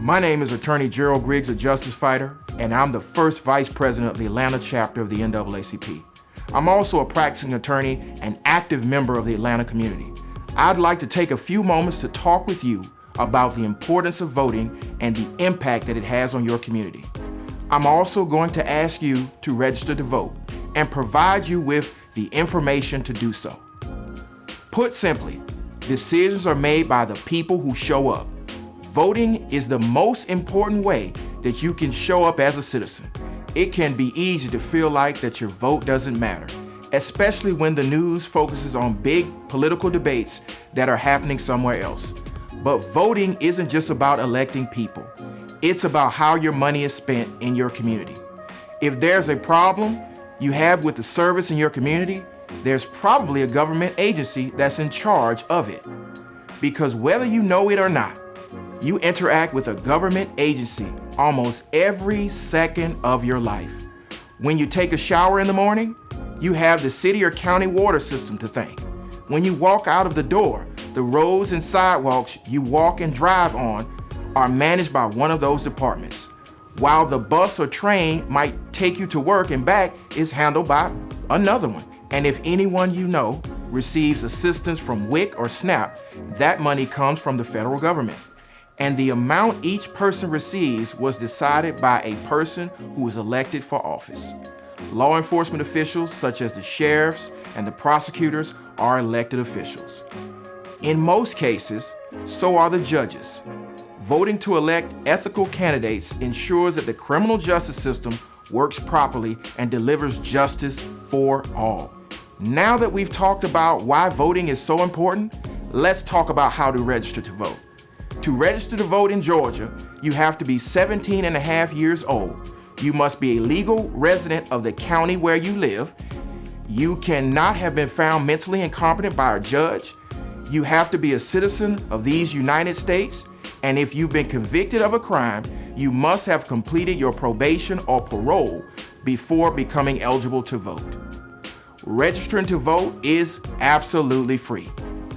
My name is Attorney Gerald Griggs, a justice fighter, and I'm the first vice president of the Atlanta chapter of the NAACP. I'm also a practicing attorney and active member of the Atlanta community. I'd like to take a few moments to talk with you about the importance of voting and the impact that it has on your community. I'm also going to ask you to register to vote and provide you with the information to do so. Put simply, decisions are made by the people who show up. Voting is the most important way that you can show up as a citizen. It can be easy to feel like that your vote doesn't matter, especially when the news focuses on big political debates that are happening somewhere else. But voting isn't just about electing people. It's about how your money is spent in your community. If there's a problem you have with the service in your community, there's probably a government agency that's in charge of it. Because whether you know it or not, you interact with a government agency almost every second of your life. When you take a shower in the morning, you have the city or county water system to thank. When you walk out of the door, the roads and sidewalks you walk and drive on are managed by one of those departments, while the bus or train might take you to work and back is handled by another one. And if anyone you know receives assistance from WIC or SNAP, that money comes from the federal government. And the amount each person receives was decided by a person who was elected for office. Law enforcement officials, such as the sheriffs and the prosecutors, are elected officials. In most cases, so are the judges. Voting to elect ethical candidates ensures that the criminal justice system works properly and delivers justice for all. Now that we've talked about why voting is so important, let's talk about how to register to vote. To register to vote in Georgia, you have to be 17 and a half years old. You must be a legal resident of the county where you live. You cannot have been found mentally incompetent by a judge. You have to be a citizen of these United States. And if you've been convicted of a crime, you must have completed your probation or parole before becoming eligible to vote. Registering to vote is absolutely free.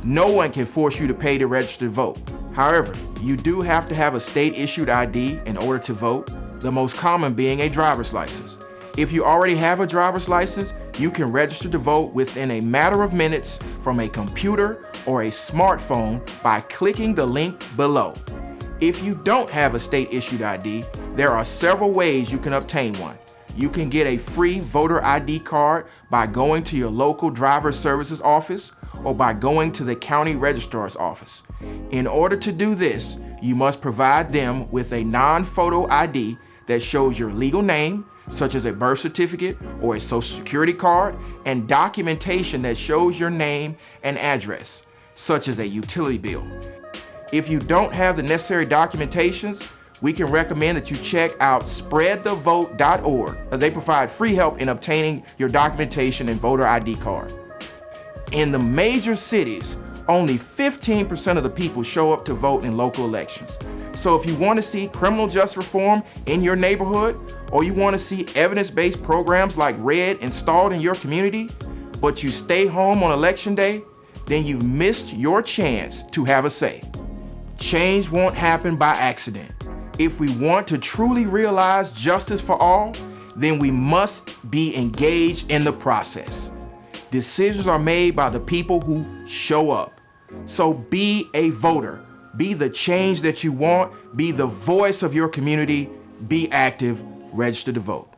No one can force you to pay to register to vote. However, you do have to have a state-issued ID in order to vote, the most common being a driver's license. If you already have a driver's license, you can register to vote within a matter of minutes from a computer or a smartphone by clicking the link below. If you don't have a state-issued ID, there are several ways you can obtain one. You can get a free voter ID card by going to your local driver services office or by going to the county registrar's office. In order to do this, you must provide them with a non-photo ID that shows your legal name, such as a birth certificate or a social security card, and documentation that shows your name and address, such as a utility bill. If you don't have the necessary documentations, we can recommend that you check out spreadthevote.org. They provide free help in obtaining your documentation and voter ID card. In the major cities, only 15% of the people show up to vote in local elections. So if you want to see criminal justice reform in your neighborhood, or you want to see evidence-based programs like RED installed in your community, but you stay home on election day, then you've missed your chance to have a say. Change won't happen by accident. If we want to truly realize justice for all, then we must be engaged in the process. Decisions are made by the people who show up. So be a voter. Be the change that you want. Be the voice of your community. Be active. Register to vote.